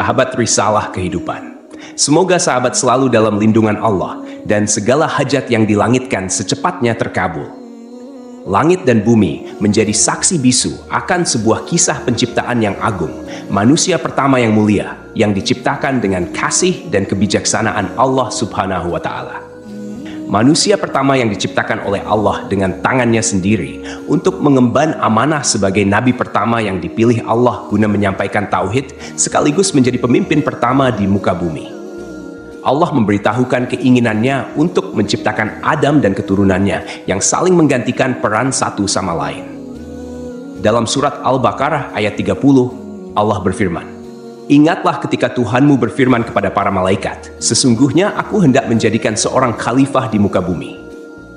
Sahabat risalah kehidupan. Semoga sahabat selalu dalam lindungan Allah dan segala hajat yang dilangitkan secepatnya terkabul. Langit dan bumi menjadi saksi bisu akan sebuah kisah penciptaan yang agung, manusia pertama yang mulia yang diciptakan dengan kasih dan kebijaksanaan Allah Subhanahu wa Ta'ala. Manusia pertama yang diciptakan oleh Allah dengan tangannya sendiri untuk mengemban amanah sebagai nabi pertama yang dipilih Allah guna menyampaikan tauhid sekaligus menjadi pemimpin pertama di muka bumi. Allah memberitahukan keinginannya untuk menciptakan Adam dan keturunannya yang saling menggantikan peran satu sama lain. Dalam surat Al-Baqarah ayat 30, Allah berfirman, "Ingatlah ketika Tuhanmu berfirman kepada para malaikat, sesungguhnya aku hendak menjadikan seorang khalifah di muka bumi."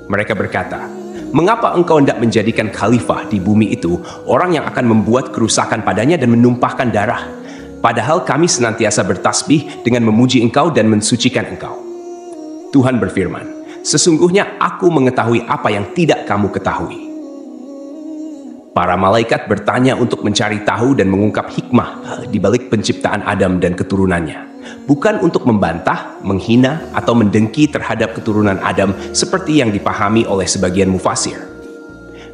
Mereka berkata, "Mengapa engkau hendak menjadikan khalifah di bumi itu orang yang akan membuat kerusakan padanya dan menumpahkan darah? Padahal kami senantiasa bertasbih dengan memuji engkau dan mensucikan engkau." Tuhan berfirman, "Sesungguhnya aku mengetahui apa yang tidak kamu ketahui." Para malaikat bertanya untuk mencari tahu dan mengungkap hikmah di balik penciptaan Adam dan keturunannya. Bukan untuk membantah, menghina, atau mendengki terhadap keturunan Adam seperti yang dipahami oleh sebagian mufasir.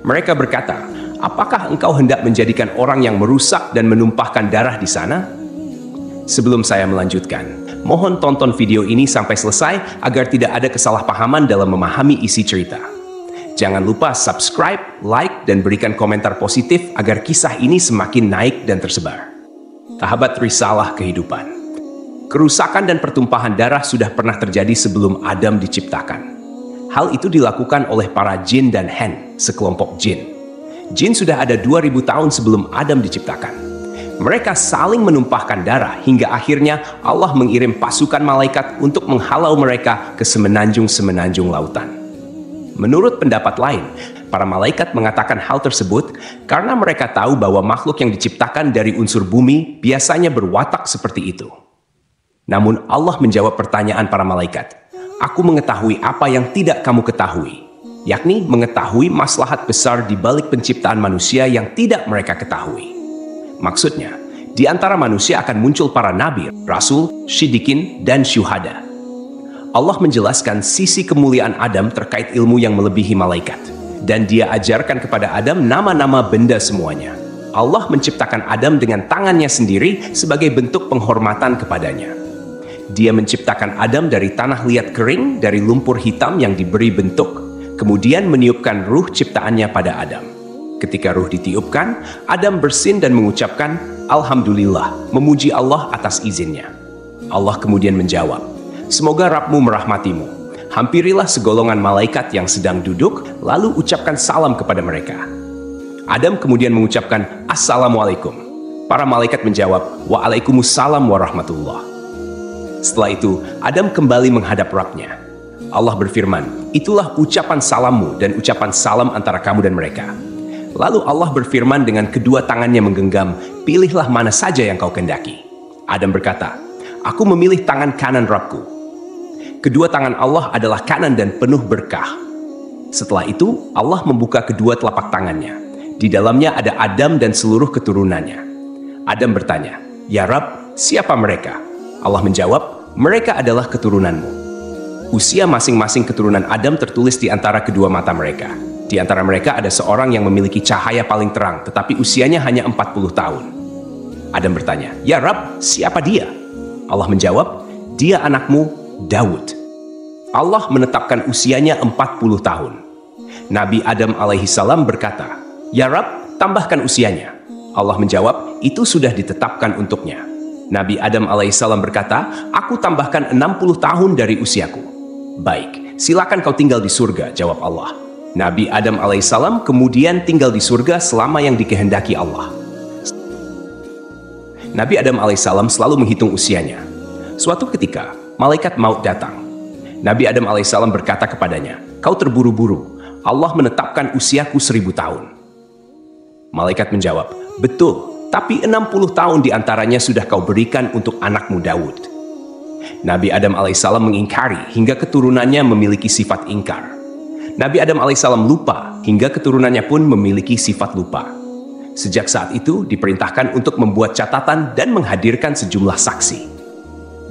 Mereka berkata, "Apakah engkau hendak menjadikan orang yang merusak dan menumpahkan darah di sana?" Sebelum saya melanjutkan, mohon tonton video ini sampai selesai agar tidak ada kesalahpahaman dalam memahami isi cerita. Jangan lupa subscribe, like, dan berikan komentar positif agar kisah ini semakin naik dan tersebar. Sahabat risalah kehidupan. Kerusakan dan pertumpahan darah sudah pernah terjadi sebelum Adam diciptakan. Hal itu dilakukan oleh para jin dan hen, sekelompok jin. Jin sudah ada 2000 tahun sebelum Adam diciptakan. Mereka saling menumpahkan darah hingga akhirnya Allah mengirim pasukan malaikat untuk menghalau mereka ke semenanjung-semenanjung lautan. Menurut pendapat lain, para malaikat mengatakan hal tersebut karena mereka tahu bahwa makhluk yang diciptakan dari unsur bumi biasanya berwatak seperti itu. Namun Allah menjawab pertanyaan para malaikat, "Aku mengetahui apa yang tidak kamu ketahui," yakni mengetahui maslahat besar di balik penciptaan manusia yang tidak mereka ketahui. Maksudnya, di antara manusia akan muncul para nabi, rasul, siddiqin, dan syuhada. Allah menjelaskan sisi kemuliaan Adam terkait ilmu yang melebihi malaikat. Dan dia ajarkan kepada Adam nama-nama benda semuanya. Allah menciptakan Adam dengan tangannya sendiri sebagai bentuk penghormatan kepadanya. Dia menciptakan Adam dari tanah liat kering, dari lumpur hitam yang diberi bentuk. Kemudian meniupkan ruh ciptaannya pada Adam. Ketika ruh ditiupkan, Adam bersin dan mengucapkan, "Alhamdulillah," memuji Allah atas izinnya. Allah kemudian menjawab, "Semoga Rabbmu merahmatimu. Hampirilah segolongan malaikat yang sedang duduk, lalu ucapkan salam kepada mereka." Adam kemudian mengucapkan, "Assalamualaikum." Para malaikat menjawab, "Waalaikumsalam warahmatullah." Setelah itu, Adam kembali menghadap Rabbnya. Allah berfirman, "Itulah ucapan salammu dan ucapan salam antara kamu dan mereka." Lalu Allah berfirman dengan kedua tangannya menggenggam, "Pilihlah mana saja yang kau kendaki." Adam berkata, "Aku memilih tangan kanan Rabbku." Kedua tangan Allah adalah kanan dan penuh berkah. Setelah itu, Allah membuka kedua telapak tangannya. Di dalamnya ada Adam dan seluruh keturunannya. Adam bertanya, "Ya Rabb, siapa mereka?" Allah menjawab, "Mereka adalah keturunanmu." Usia masing-masing keturunan Adam tertulis di antara kedua mata mereka. Di antara mereka ada seorang yang memiliki cahaya paling terang, tetapi usianya hanya 40 tahun. Adam bertanya, "Ya Rabb, siapa dia?" Allah menjawab, "Dia anakmu, Daud." Allah menetapkan usianya 40 tahun. Nabi Adam alaihissalam berkata, "Ya Rabb, tambahkan usianya." Allah menjawab, "Itu sudah ditetapkan untuknya." Nabi Adam alaihissalam berkata, "Aku tambahkan 60 tahun dari usiaku." "Baik, silakan kau tinggal di surga," jawab Allah. Nabi Adam alaihissalam kemudian tinggal di surga selama yang dikehendaki Allah. Nabi Adam alaihissalam selalu menghitung usianya. Suatu ketika, malaikat maut datang. Nabi Adam alaihissalam berkata kepadanya, "Kau terburu-buru. Allah menetapkan usiaku 1000 tahun." Malaikat menjawab, "Betul, tapi 60 tahun diantaranya sudah kau berikan untuk anakmu Daud." Nabi Adam alaihissalam mengingkari hingga keturunannya memiliki sifat ingkar. Nabi Adam alaihissalam lupa hingga keturunannya pun memiliki sifat lupa. Sejak saat itu diperintahkan untuk membuat catatan dan menghadirkan sejumlah saksi.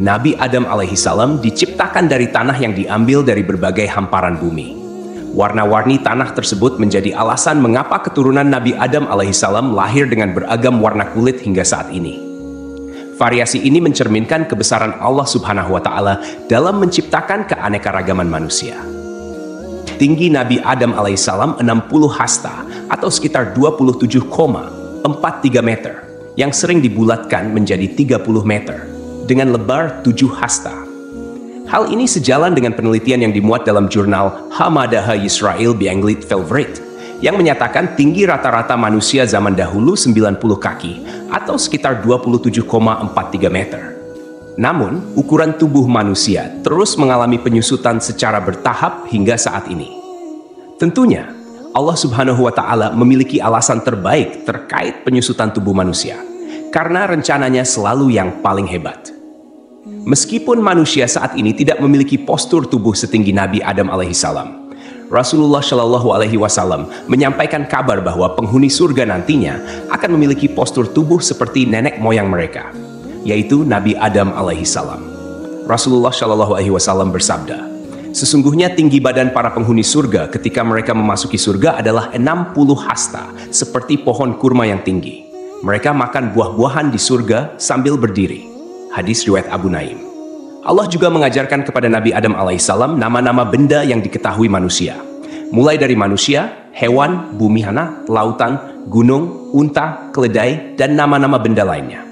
Nabi Adam alaihissalam diciptakan dari tanah yang diambil dari berbagai hamparan bumi. Warna-warni tanah tersebut menjadi alasan mengapa keturunan Nabi Adam alaihissalam lahir dengan beragam warna kulit hingga saat ini. Variasi ini mencerminkan kebesaran Allah Subhanahu wa Ta'ala dalam menciptakan keanekaragaman manusia. Tinggi Nabi Adam alaihissalam 60 hasta atau sekitar 27,43 meter yang sering dibulatkan menjadi 30 meter dengan lebar 7 hasta. Hal ini sejalan dengan penelitian yang dimuat dalam jurnal Hamadaha Yisrael Beanglit Favorite yang menyatakan tinggi rata-rata manusia zaman dahulu 90 kaki atau sekitar 27,43 meter. Namun, ukuran tubuh manusia terus mengalami penyusutan secara bertahap hingga saat ini. Tentunya, Allah Subhanahu wa Ta'ala memiliki alasan terbaik terkait penyusutan tubuh manusia, karena rencananya selalu yang paling hebat. Meskipun manusia saat ini tidak memiliki postur tubuh setinggi Nabi Adam alaihissalam, Rasulullah Shallallahu alaihi wasallam menyampaikan kabar bahwa penghuni surga nantinya akan memiliki postur tubuh seperti nenek moyang mereka, yaitu Nabi Adam alaihissalam. Rasulullah Shallallahu alaihi wasallam bersabda, "Sesungguhnya tinggi badan para penghuni surga ketika mereka memasuki surga adalah 60 hasta, seperti pohon kurma yang tinggi. Mereka makan buah-buahan di surga sambil berdiri." Hadis riwayat Abu Naim. Allah juga mengajarkan kepada Nabi Adam alaihissalam nama-nama benda yang diketahui manusia. Mulai dari manusia, hewan, bumi hana, lautan, gunung, unta, keledai, dan nama-nama benda lainnya.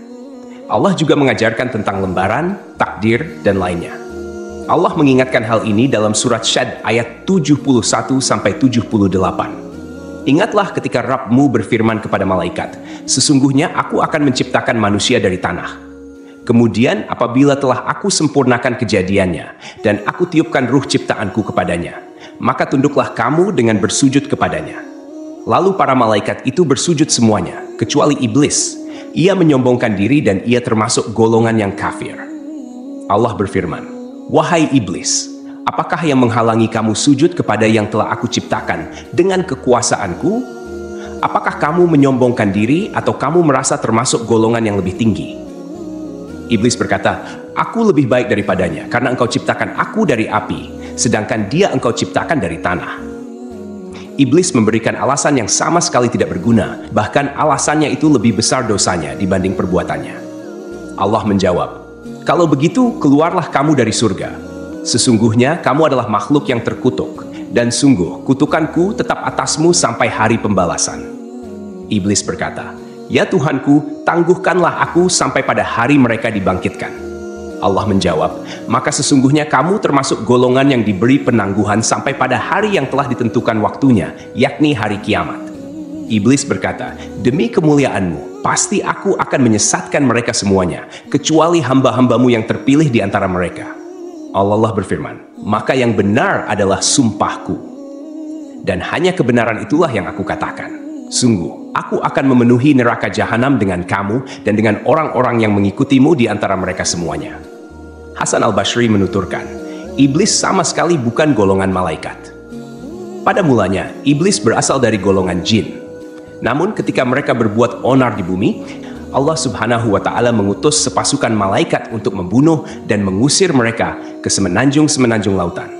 Allah juga mengajarkan tentang lembaran, takdir, dan lainnya. Allah mengingatkan hal ini dalam surat Syad ayat 71-78. Ingatlah ketika Rabb-mu berfirman kepada malaikat, "Sesungguhnya aku akan menciptakan manusia dari tanah. Kemudian apabila telah aku sempurnakan kejadiannya dan aku tiupkan ruh ciptaanku kepadanya, maka tunduklah kamu dengan bersujud kepadanya." Lalu para malaikat itu bersujud semuanya, kecuali iblis. Ia menyombongkan diri dan ia termasuk golongan yang kafir. Allah berfirman, "Wahai iblis, apakah yang menghalangi kamu sujud kepada yang telah aku ciptakan dengan kekuasaanku? Apakah kamu menyombongkan diri atau kamu merasa termasuk golongan yang lebih tinggi?" Iblis berkata, "Aku lebih baik daripadanya karena engkau ciptakan aku dari api, sedangkan dia engkau ciptakan dari tanah." Iblis memberikan alasan yang sama sekali tidak berguna, bahkan alasannya itu lebih besar dosanya dibanding perbuatannya. Allah menjawab, "Kalau begitu, keluarlah kamu dari surga. Sesungguhnya kamu adalah makhluk yang terkutuk, dan sungguh kutukanku tetap atasmu sampai hari pembalasan." Iblis berkata, "Ya Tuhanku, tangguhkanlah aku sampai pada hari mereka dibangkitkan." Allah menjawab, "Maka sesungguhnya kamu termasuk golongan yang diberi penangguhan sampai pada hari yang telah ditentukan waktunya, yakni hari kiamat." Iblis berkata, "Demi kemuliaanmu, pasti aku akan menyesatkan mereka semuanya, kecuali hamba-hambamu yang terpilih di antara mereka." Allah berfirman, "Maka yang benar adalah sumpahku. Dan hanya kebenaran itulah yang aku katakan. Sungguh, aku akan memenuhi neraka jahanam dengan kamu dan dengan orang-orang yang mengikutimu di antara mereka semuanya." Hasan al-Basri menuturkan, iblis sama sekali bukan golongan malaikat. Pada mulanya, iblis berasal dari golongan jin. Namun ketika mereka berbuat onar di bumi, Allah Subhanahu wa Ta'ala mengutus sepasukan malaikat untuk membunuh dan mengusir mereka ke semenanjung-semenanjung lautan.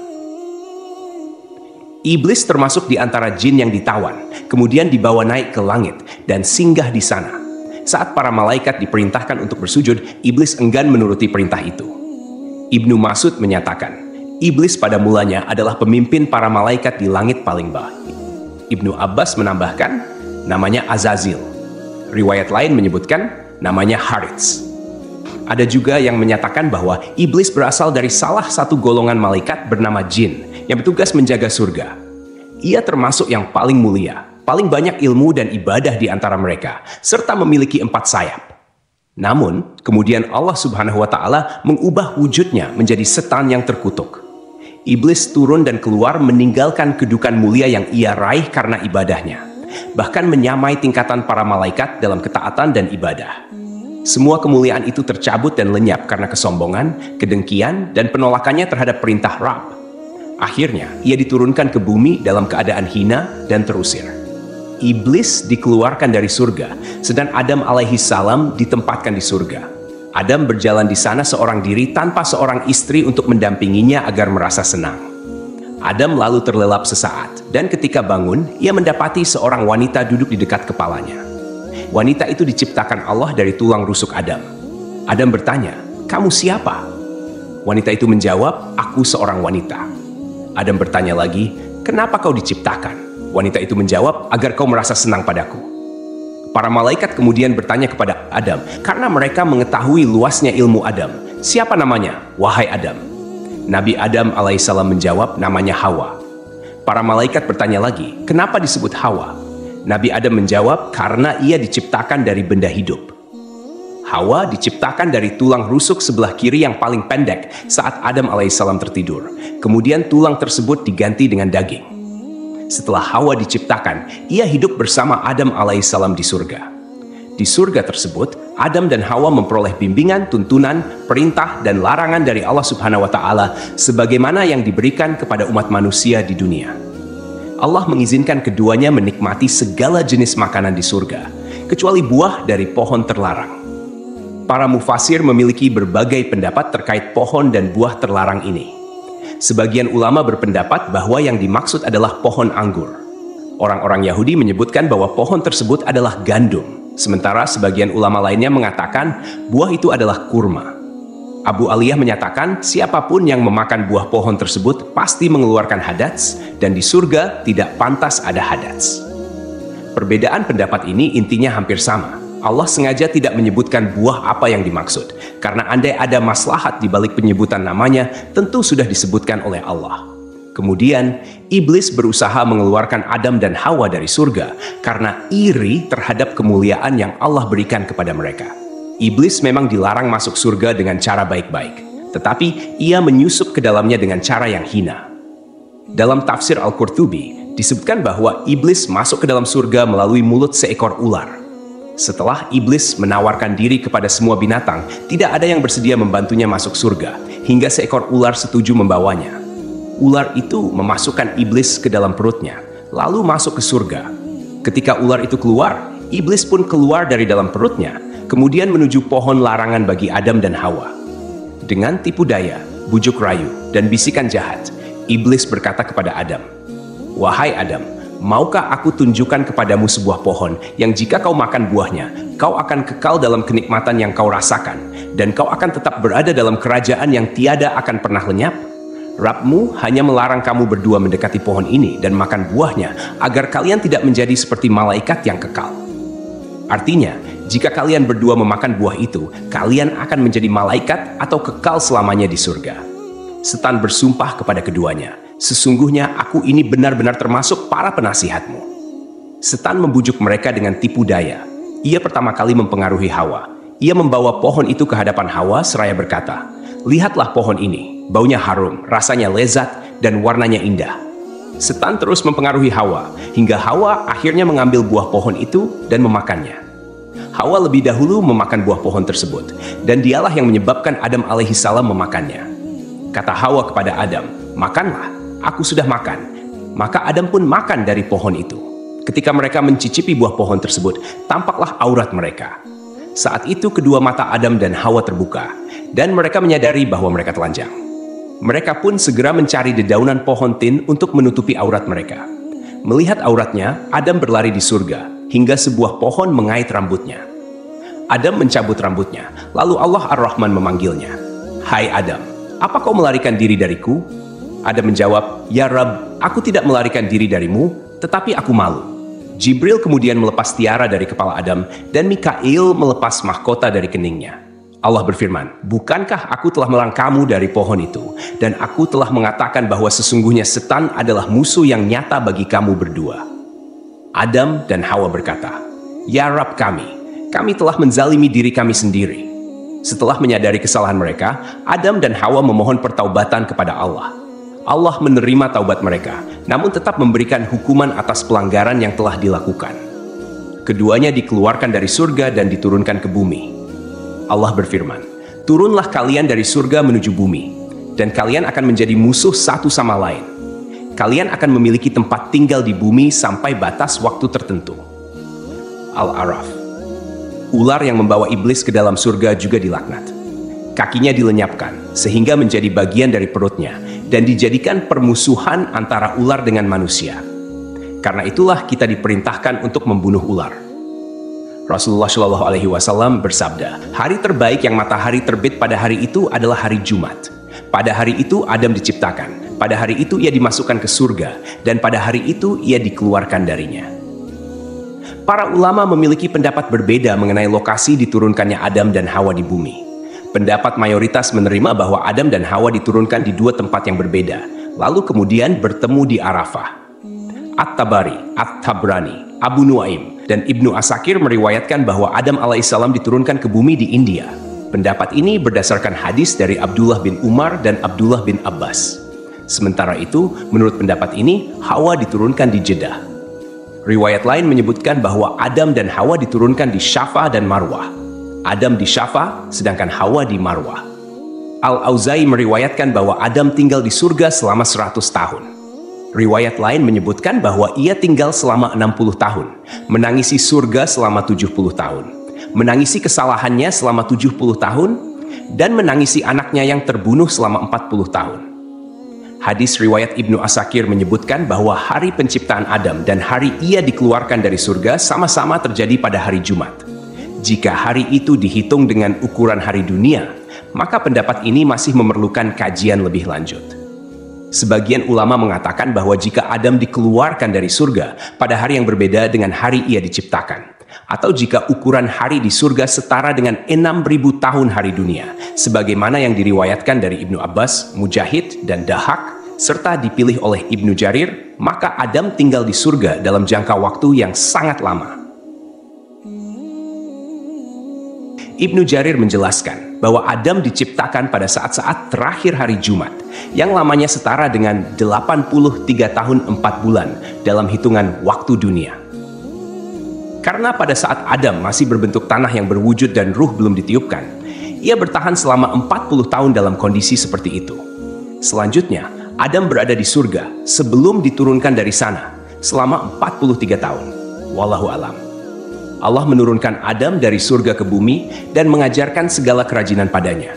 Iblis termasuk di antara jin yang ditawan, kemudian dibawa naik ke langit dan singgah di sana. Saat para malaikat diperintahkan untuk bersujud, iblis enggan menuruti perintah itu. Ibnu Mas'ud menyatakan, iblis pada mulanya adalah pemimpin para malaikat di langit paling bawah. Ibnu Abbas menambahkan, namanya Azazil. Riwayat lain menyebutkan, namanya Harits. Ada juga yang menyatakan bahwa iblis berasal dari salah satu golongan malaikat bernama jin yang bertugas menjaga surga. Ia termasuk yang paling mulia, paling banyak ilmu dan ibadah di antara mereka, serta memiliki 4 sayap. Namun, kemudian Allah Subhanahu wa Ta'ala mengubah wujudnya menjadi setan yang terkutuk. Iblis turun dan keluar meninggalkan kedudukan mulia yang ia raih karena ibadahnya, bahkan menyamai tingkatan para malaikat dalam ketaatan dan ibadah. Semua kemuliaan itu tercabut dan lenyap karena kesombongan, kedengkian, dan penolakannya terhadap perintah Rabb. Akhirnya, ia diturunkan ke bumi dalam keadaan hina dan terusir. Iblis dikeluarkan dari surga, sedang Adam alaihi salam ditempatkan di surga. Adam berjalan di sana seorang diri tanpa seorang istri untuk mendampinginya agar merasa senang. Adam lalu terlelap sesaat, dan ketika bangun, ia mendapati seorang wanita duduk di dekat kepalanya. Wanita itu diciptakan Allah dari tulang rusuk Adam. Adam bertanya, "Kamu siapa?" Wanita itu menjawab, "Aku seorang wanita." Adam bertanya lagi, "Kenapa kau diciptakan?" Wanita itu menjawab, "Agar kau merasa senang padaku." Para malaikat kemudian bertanya kepada Adam, karena mereka mengetahui luasnya ilmu Adam, "Siapa namanya, wahai Adam?" Nabi Adam alaihissalam menjawab, "Namanya Hawa." Para malaikat bertanya lagi, "Kenapa disebut Hawa?" Nabi Adam menjawab, "Karena ia diciptakan dari benda hidup." Hawa diciptakan dari tulang rusuk sebelah kiri yang paling pendek saat Adam alaihissalam tertidur. Kemudian tulang tersebut diganti dengan daging. Setelah Hawa diciptakan, ia hidup bersama Adam alaihissalam di surga. Di surga tersebut, Adam dan Hawa memperoleh bimbingan, tuntunan, perintah, dan larangan dari Allah Subhanahu wa Ta'ala, sebagaimana yang diberikan kepada umat manusia di dunia. Allah mengizinkan keduanya menikmati segala jenis makanan di surga, kecuali buah dari pohon terlarang. Para mufasir memiliki berbagai pendapat terkait pohon dan buah terlarang ini. Sebagian ulama berpendapat bahwa yang dimaksud adalah pohon anggur. Orang-orang Yahudi menyebutkan bahwa pohon tersebut adalah gandum, sementara sebagian ulama lainnya mengatakan buah itu adalah kurma. Abu Aliyah menyatakan siapapun yang memakan buah pohon tersebut pasti mengeluarkan hadats, dan di surga tidak pantas ada hadats. Perbedaan pendapat ini intinya hampir sama. Allah sengaja tidak menyebutkan buah apa yang dimaksud, karena andai ada maslahat di balik penyebutan namanya, tentu sudah disebutkan oleh Allah. Kemudian, iblis berusaha mengeluarkan Adam dan Hawa dari surga karena iri terhadap kemuliaan yang Allah berikan kepada mereka. Iblis memang dilarang masuk surga dengan cara baik-baik, tetapi ia menyusup ke dalamnya dengan cara yang hina. Dalam tafsir Al-Qurtubi, disebutkan bahwa iblis masuk ke dalam surga melalui mulut seekor ular. Setelah iblis menawarkan diri kepada semua binatang, tidak ada yang bersedia membantunya masuk surga, hingga seekor ular setuju membawanya. Ular itu memasukkan iblis ke dalam perutnya, lalu masuk ke surga. Ketika ular itu keluar, iblis pun keluar dari dalam perutnya, kemudian menuju pohon larangan bagi Adam dan Hawa. Dengan tipu daya, bujuk rayu, dan bisikan jahat, iblis berkata kepada Adam, "Wahai Adam, maukah aku tunjukkan kepadamu sebuah pohon yang jika kau makan buahnya, kau akan kekal dalam kenikmatan yang kau rasakan, dan kau akan tetap berada dalam kerajaan yang tiada akan pernah lenyap? Rabbmu hanya melarang kamu berdua mendekati pohon ini dan makan buahnya, agar kalian tidak menjadi seperti malaikat yang kekal." Artinya, jika kalian berdua memakan buah itu, kalian akan menjadi malaikat atau kekal selamanya di surga. Setan bersumpah kepada keduanya, "Sesungguhnya aku ini benar-benar termasuk para penasihatmu." Setan membujuk mereka dengan tipu daya. Ia pertama kali mempengaruhi Hawa. Ia membawa pohon itu ke hadapan Hawa seraya berkata, "Lihatlah pohon ini, baunya harum, rasanya lezat, dan warnanya indah." Setan terus mempengaruhi Hawa, hingga Hawa akhirnya mengambil buah pohon itu dan memakannya. Hawa lebih dahulu memakan buah pohon tersebut, dan dialah yang menyebabkan Adam alaihissalam memakannya. Kata Hawa kepada Adam, "Makanlah, aku sudah makan." Maka Adam pun makan dari pohon itu. Ketika mereka mencicipi buah pohon tersebut, tampaklah aurat mereka. Saat itu kedua mata Adam dan Hawa terbuka, dan mereka menyadari bahwa mereka telanjang. Mereka pun segera mencari dedaunan pohon tin untuk menutupi aurat mereka. Melihat auratnya, Adam berlari di surga, hingga sebuah pohon mengait rambutnya. Adam mencabut rambutnya, lalu Allah Ar-Rahman memanggilnya, "Hai Adam, apa kau melarikan diri dariku?" Adam menjawab, "Ya Rabb, aku tidak melarikan diri darimu, tetapi aku malu." Jibril kemudian melepas tiara dari kepala Adam, dan Mikail melepas mahkota dari keningnya. Allah berfirman, "Bukankah aku telah melarang kamu dari pohon itu, dan aku telah mengatakan bahwa sesungguhnya setan adalah musuh yang nyata bagi kamu berdua?" Adam dan Hawa berkata, "Ya Rabb kami telah menzalimi diri kami sendiri." Setelah menyadari kesalahan mereka, Adam dan Hawa memohon pertaubatan kepada Allah. Allah menerima taubat mereka, namun tetap memberikan hukuman atas pelanggaran yang telah dilakukan. Keduanya dikeluarkan dari surga dan diturunkan ke bumi. Allah berfirman, "Turunlah kalian dari surga menuju bumi, dan kalian akan menjadi musuh satu sama lain. Kalian akan memiliki tempat tinggal di bumi sampai batas waktu tertentu. Al-A'raf. Ular yang membawa iblis ke dalam surga juga dilaknat. Kakinya dilenyapkan sehingga menjadi bagian dari perutnya dan dijadikan permusuhan antara ular dengan manusia. Karena itulah kita diperintahkan untuk membunuh ular. Rasulullah Shallallahu Alaihi Wasallam bersabda, hari terbaik yang matahari terbit pada hari itu adalah hari Jumat. Pada hari itu Adam diciptakan, pada hari itu ia dimasukkan ke surga, dan pada hari itu ia dikeluarkan darinya. Para ulama memiliki pendapat berbeda mengenai lokasi diturunkannya Adam dan Hawa di bumi. Pendapat mayoritas menerima bahwa Adam dan Hawa diturunkan di dua tempat yang berbeda, lalu kemudian bertemu di Arafah. At-Tabari, At-Tabrani, Abu Nuaim, dan Ibnu Asakir meriwayatkan bahwa Adam alaihissalam diturunkan ke bumi di India. Pendapat ini berdasarkan hadis dari Abdullah bin Umar dan Abdullah bin Abbas. Sementara itu, menurut pendapat ini, Hawa diturunkan di Jeddah. Riwayat lain menyebutkan bahwa Adam dan Hawa diturunkan di Syafa dan Marwah. Adam di Syafa, sedangkan Hawa di Marwah. Al-Auza'i meriwayatkan bahwa Adam tinggal di surga selama 100 tahun. Riwayat lain menyebutkan bahwa ia tinggal selama 60 tahun, menangisi surga selama 70 tahun, menangisi kesalahannya selama 70 tahun, dan menangisi anaknya yang terbunuh selama 40 tahun. Hadis riwayat Ibnu Asakir menyebutkan bahwa hari penciptaan Adam dan hari ia dikeluarkan dari surga sama-sama terjadi pada hari Jumat. Jika hari itu dihitung dengan ukuran hari dunia, maka pendapat ini masih memerlukan kajian lebih lanjut. Sebagian ulama mengatakan bahwa jika Adam dikeluarkan dari surga pada hari yang berbeda dengan hari ia diciptakan, atau jika ukuran hari di surga setara dengan 6.000 tahun hari dunia, sebagaimana yang diriwayatkan dari Ibnu Abbas, Mujahid, dan Dahak, serta dipilih oleh Ibnu Jarir, maka Adam tinggal di surga dalam jangka waktu yang sangat lama. Ibnu Jarir menjelaskan bahwa Adam diciptakan pada saat-saat terakhir hari Jumat, yang lamanya setara dengan 83 tahun 4 bulan dalam hitungan waktu dunia. Karena pada saat Adam masih berbentuk tanah yang berwujud dan ruh belum ditiupkan, ia bertahan selama 40 tahun dalam kondisi seperti itu. Selanjutnya, Adam berada di surga sebelum diturunkan dari sana selama 43 tahun. Wallahu alam. Allah menurunkan Adam dari surga ke bumi dan mengajarkan segala kerajinan padanya.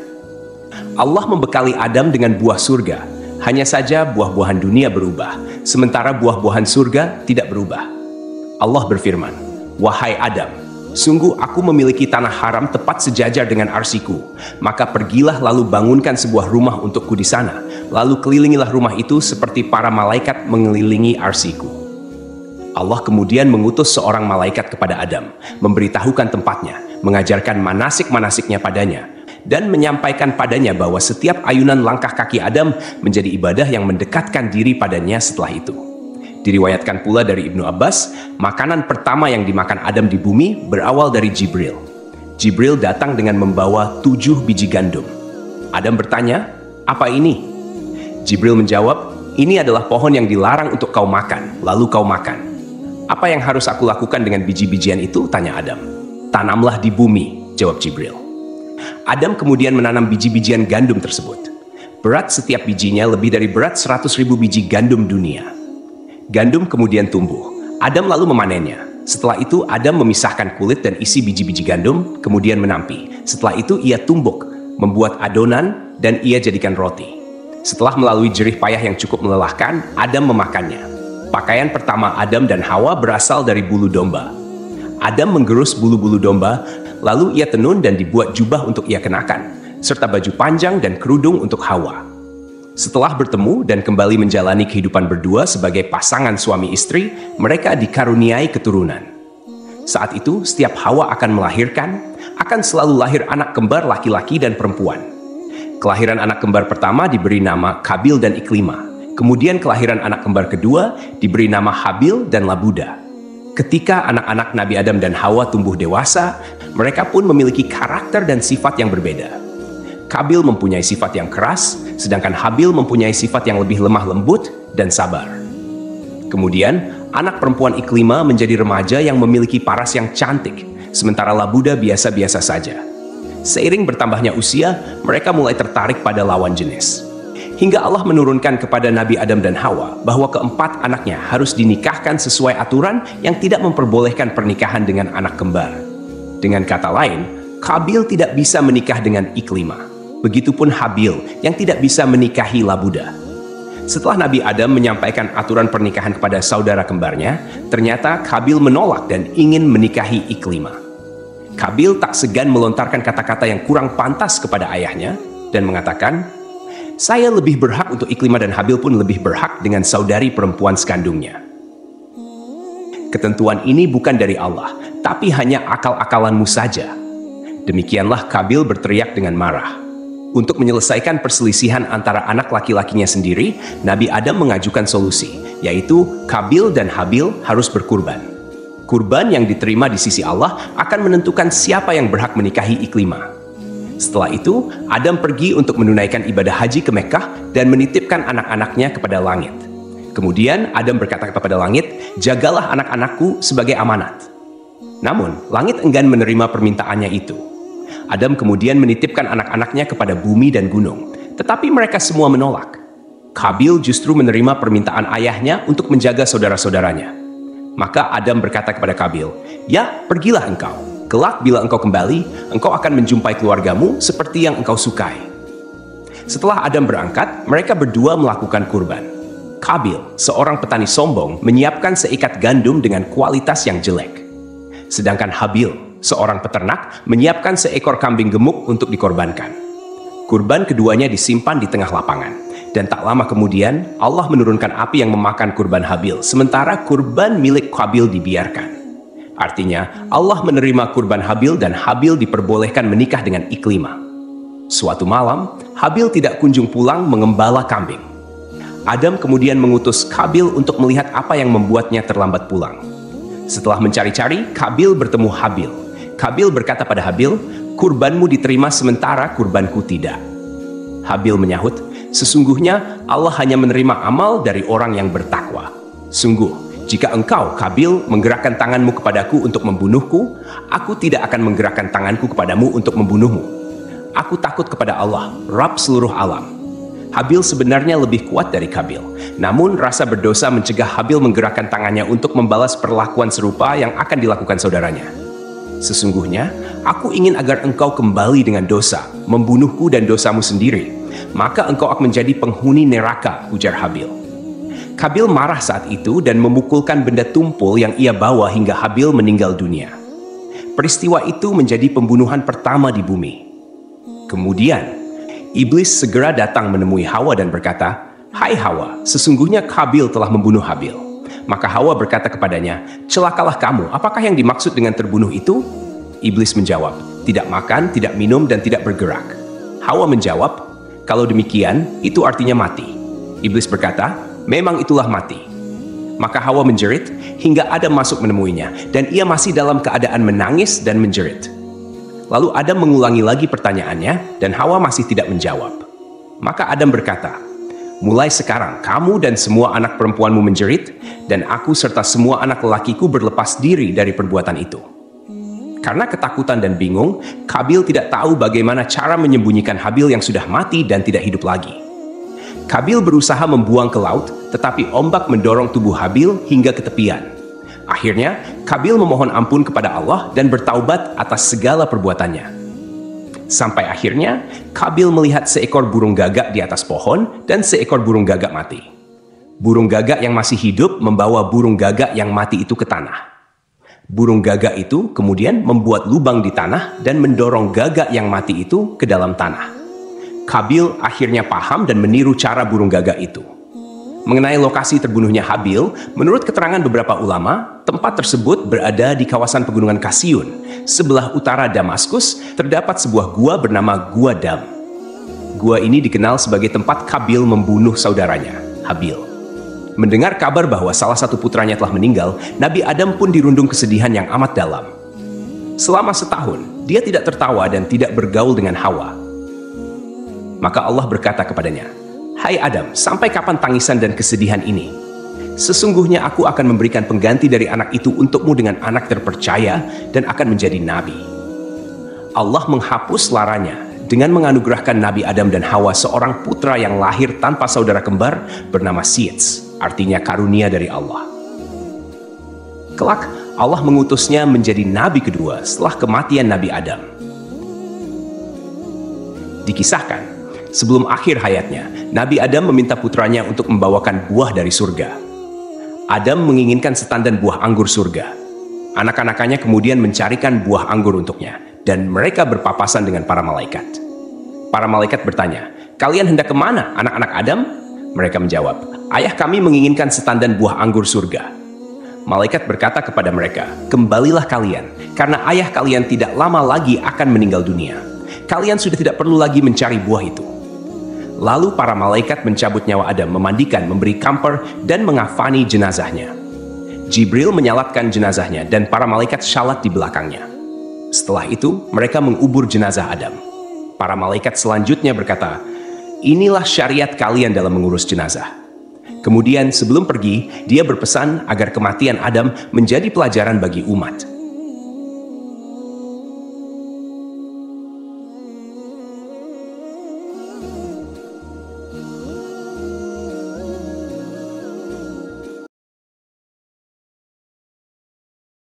Allah membekali Adam dengan buah surga, hanya saja buah-buahan dunia berubah, sementara buah-buahan surga tidak berubah. Allah berfirman, "Wahai Adam, sungguh aku memiliki tanah haram tepat sejajar dengan arsiku, maka pergilah lalu bangunkan sebuah rumah untukku di sana, lalu kelilingilah rumah itu seperti para malaikat mengelilingi arsiku." Allah kemudian mengutus seorang malaikat kepada Adam, memberitahukan tempatnya, mengajarkan manasik-manasiknya padanya, dan menyampaikan padanya bahwa setiap ayunan langkah kaki Adam menjadi ibadah yang mendekatkan diri padanya setelah itu. Diriwayatkan pula dari Ibnu Abbas, makanan pertama yang dimakan Adam di bumi berawal dari Jibril. Jibril datang dengan membawa 7 biji gandum. Adam bertanya, "Apa ini?" Jibril menjawab, "Ini adalah pohon yang dilarang untuk kau makan, lalu kau makan." "Apa yang harus aku lakukan dengan biji-bijian itu?" tanya Adam. "Tanamlah di bumi," jawab Jibril. Adam kemudian menanam biji-bijian gandum tersebut. Berat setiap bijinya lebih dari berat 100.000 biji gandum dunia. Gandum kemudian tumbuh. Adam lalu memanennya. Setelah itu Adam memisahkan kulit dan isi biji-biji gandum, kemudian menampi. Setelah itu ia tumbuk, membuat adonan, dan ia jadikan roti. Setelah melalui jerih payah yang cukup melelahkan, Adam memakannya. Pakaian pertama Adam dan Hawa berasal dari bulu domba. Adam menggerus bulu-bulu domba, lalu ia tenun dan dibuat jubah untuk ia kenakan, serta baju panjang dan kerudung untuk Hawa. Setelah bertemu dan kembali menjalani kehidupan berdua sebagai pasangan suami istri, mereka dikaruniai keturunan. Saat itu, setiap Hawa akan melahirkan, akan selalu lahir anak kembar laki-laki dan perempuan. Kelahiran anak kembar pertama diberi nama Kabil dan Iklima. Kemudian kelahiran anak kembar kedua diberi nama Habil dan Labuda. Ketika anak-anak Nabi Adam dan Hawa tumbuh dewasa, mereka pun memiliki karakter dan sifat yang berbeda. Kabil mempunyai sifat yang keras, sedangkan Habil mempunyai sifat yang lebih lemah lembut dan sabar. Kemudian, anak perempuan Iklima menjadi remaja yang memiliki paras yang cantik, sementara Labuda biasa-biasa saja. Seiring bertambahnya usia, mereka mulai tertarik pada lawan jenis. Hingga Allah menurunkan kepada Nabi Adam dan Hawa bahwa keempat anaknya harus dinikahkan sesuai aturan yang tidak memperbolehkan pernikahan dengan anak kembar. Dengan kata lain, Qabil tidak bisa menikah dengan Iklimah. Begitupun Habil yang tidak bisa menikahi Labuda. Setelah Nabi Adam menyampaikan aturan pernikahan kepada saudara kembarnya, ternyata Qabil menolak dan ingin menikahi Iklimah. Qabil tak segan melontarkan kata-kata yang kurang pantas kepada ayahnya dan mengatakan, "Saya lebih berhak untuk Iklimah dan Habil pun lebih berhak dengan saudari perempuan sekandungnya." Ketentuan ini bukan dari Allah, tapi hanya akal-akalanmu saja. Demikianlah Qabil berteriak dengan marah. Untuk menyelesaikan perselisihan antara anak laki-lakinya sendiri, Nabi Adam mengajukan solusi, yaitu Qabil dan Habil harus berkurban. Kurban yang diterima di sisi Allah akan menentukan siapa yang berhak menikahi Iklimah. Setelah itu, Adam pergi untuk menunaikan ibadah haji ke Mekkah dan menitipkan anak-anaknya kepada langit. Kemudian Adam berkata kepada langit, "Jagalah anak-anakku sebagai amanat." Namun, langit enggan menerima permintaannya itu. Adam kemudian menitipkan anak-anaknya kepada bumi dan gunung, tetapi mereka semua menolak. Qabil justru menerima permintaan ayahnya untuk menjaga saudara-saudaranya. Maka Adam berkata kepada Qabil, "Ya, pergilah engkau. Kelak bila engkau kembali, engkau akan menjumpai keluargamu seperti yang engkau sukai." Setelah Adam berangkat, mereka berdua melakukan kurban. Qabil, seorang petani sombong, menyiapkan seikat gandum dengan kualitas yang jelek. Sedangkan Habil, seorang peternak, menyiapkan seekor kambing gemuk untuk dikorbankan. Kurban keduanya disimpan di tengah lapangan. Dan tak lama kemudian, Allah menurunkan api yang memakan kurban Habil, sementara kurban milik Qabil dibiarkan. Artinya, Allah menerima kurban Habil dan Habil diperbolehkan menikah dengan Iklimah. Suatu malam, Habil tidak kunjung pulang mengembala kambing. Adam kemudian mengutus Qabil untuk melihat apa yang membuatnya terlambat pulang. Setelah mencari-cari, Qabil bertemu Habil. Qabil berkata pada Habil, "Kurbanmu diterima sementara kurbanku tidak." Habil menyahut, "Sesungguhnya Allah hanya menerima amal dari orang yang bertakwa. Sungguh, jika engkau, Qabil, menggerakkan tanganmu kepadaku untuk membunuhku, aku tidak akan menggerakkan tanganku kepadamu untuk membunuhmu. Aku takut kepada Allah, Rabb seluruh alam." Habil sebenarnya lebih kuat dari Qabil, namun rasa berdosa mencegah Habil menggerakkan tangannya untuk membalas perlakuan serupa yang akan dilakukan saudaranya. "Sesungguhnya, aku ingin agar engkau kembali dengan dosa, membunuhku dan dosamu sendiri. Maka engkau akan menjadi penghuni neraka," ujar Habil. Qabil marah saat itu dan memukulkan benda tumpul yang ia bawa hingga Habil meninggal dunia. Peristiwa itu menjadi pembunuhan pertama di bumi. Kemudian, Iblis segera datang menemui Hawa dan berkata, "Hai Hawa, sesungguhnya Qabil telah membunuh Habil." Maka Hawa berkata kepadanya, "Celakalah kamu, apakah yang dimaksud dengan terbunuh itu?" Iblis menjawab, "Tidak makan, tidak minum, dan tidak bergerak." Hawa menjawab, "Kalau demikian, itu artinya mati." Iblis berkata, "Memang itulah mati." Maka Hawa menjerit hingga Adam masuk menemuinya, dan ia masih dalam keadaan menangis dan menjerit. Lalu Adam mengulangi lagi pertanyaannya, dan Hawa masih tidak menjawab. Maka Adam berkata, "Mulai sekarang kamu dan semua anak perempuanmu menjerit, dan aku serta semua anak lelakiku berlepas diri dari perbuatan itu." Karena ketakutan dan bingung, Qabil tidak tahu bagaimana cara menyembunyikan Habil yang sudah mati dan tidak hidup lagi. Qabil berusaha membuang ke laut, tetapi ombak mendorong tubuh Habil hingga ke tepian. Akhirnya, Qabil memohon ampun kepada Allah dan bertaubat atas segala perbuatannya. Sampai akhirnya, Qabil melihat seekor burung gagak di atas pohon dan seekor burung gagak mati. Burung gagak yang masih hidup membawa burung gagak yang mati itu ke tanah. Burung gagak itu kemudian membuat lubang di tanah dan mendorong gagak yang mati itu ke dalam tanah. Qabil akhirnya paham dan meniru cara burung gagak itu. Mengenai lokasi terbunuhnya Habil, menurut keterangan beberapa ulama, tempat tersebut berada di kawasan pegunungan Kasiyun. Sebelah utara Damaskus terdapat sebuah gua bernama Gua Dam. Gua ini dikenal sebagai tempat Qabil membunuh saudaranya, Habil. Mendengar kabar bahwa salah satu putranya telah meninggal, Nabi Adam pun dirundung kesedihan yang amat dalam. Selama setahun, dia tidak tertawa dan tidak bergaul dengan Hawa. Maka Allah berkata kepadanya, "Hai Adam, sampai kapan tangisan dan kesedihan ini? Sesungguhnya aku akan memberikan pengganti dari anak itu untukmu dengan anak terpercaya dan akan menjadi nabi." Allah menghapus laranya dengan menganugerahkan Nabi Adam dan Hawa seorang putra yang lahir tanpa saudara kembar bernama Sits, artinya karunia dari Allah. Kelak, Allah mengutusnya menjadi nabi kedua setelah kematian Nabi Adam. Dikisahkan, sebelum akhir hayatnya, Nabi Adam meminta putranya untuk membawakan buah dari surga. Adam menginginkan setandan buah anggur surga. Anak-anakannya kemudian mencarikan buah anggur untuknya, dan mereka berpapasan dengan para malaikat. Para malaikat bertanya, "Kalian hendak kemana, anak-anak Adam?" Mereka menjawab, "Ayah kami menginginkan setandan buah anggur surga." Malaikat berkata kepada mereka, "Kembalilah kalian, karena ayah kalian tidak lama lagi akan meninggal dunia. Kalian sudah tidak perlu lagi mencari buah itu." Lalu para malaikat mencabut nyawa Adam, memandikan, memberi kamper, dan mengafani jenazahnya. Jibril menyalatkan jenazahnya, dan para malaikat salat di belakangnya. Setelah itu, mereka mengubur jenazah Adam. Para malaikat selanjutnya berkata, "Inilah syariat kalian dalam mengurus jenazah." Kemudian sebelum pergi, dia berpesan agar kematian Adam menjadi pelajaran bagi umat.